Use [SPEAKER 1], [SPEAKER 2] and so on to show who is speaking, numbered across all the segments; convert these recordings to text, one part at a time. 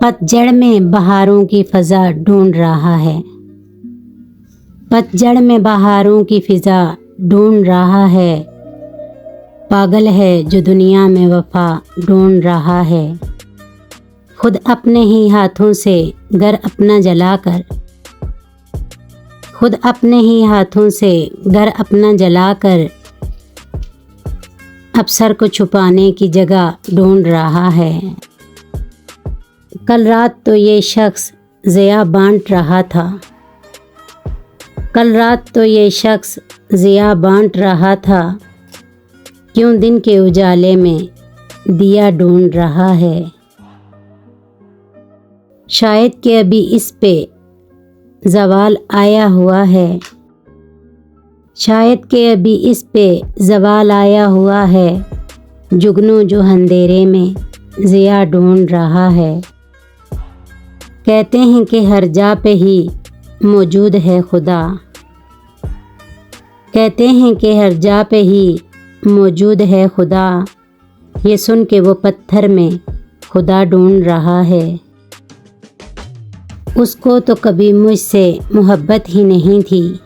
[SPEAKER 1] पतझड़ में बहारों की फ़ज़ा ढूंढ रहा है। पतझड़ में बहारों की फ़िज़ा ढूंढ रहा है। पागल है जो दुनिया में वफ़ा ढूंढ रहा है। खुद अपने ही हाथों से घर अपना जलाकर, खुद अपने ही हाथों से घर अपना जलाकर अब सर को छुपाने की जगह ढूंढ रहा है। कल रात तो ये शख्स ज़िया बांट रहा था। कल रात तो ये शख्स ज़िया बांट रहा था। क्यों दिन के उजाले में दिया ढूंढ रहा है। शायद कि अभी इस पे ज़वाल आया हुआ है। शायद कि अभी इस पे ज़वाल आया हुआ है। जुगनू जो अंधेरे में ज़िया ढूंढ रहा है। कहते हैं कि हर जा पे ही मौजूद है खुदा। कहते हैं कि हर जा पे ही मौजूद है खुदा। ये सुन के वो पत्थर में खुदा ढूंढ रहा है। उसको तो कभी मुझसे मोहब्बत ही नहीं थी।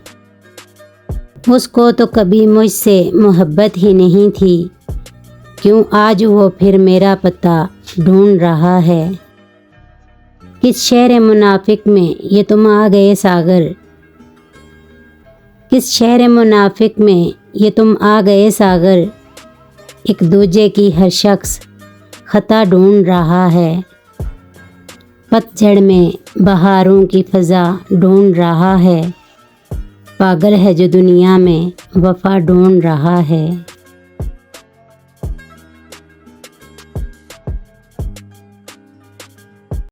[SPEAKER 1] उसको तो कभी मुझसे मोहब्बत ही नहीं थी। क्यों आज वो फिर मेरा पता ढूंढ रहा है। किस शहर मुनाफिक में ये तुम आ गए सागर। किस शहर मुनाफिक में ये तुम आ गए सागर। एक दूजे की हर शख्स खता ढूंढ रहा है। पतझड़ में बहारों की फ़ज़ा ढूंढ रहा है। पागल है जो दुनिया में वफ़ा ढूंढ रहा है।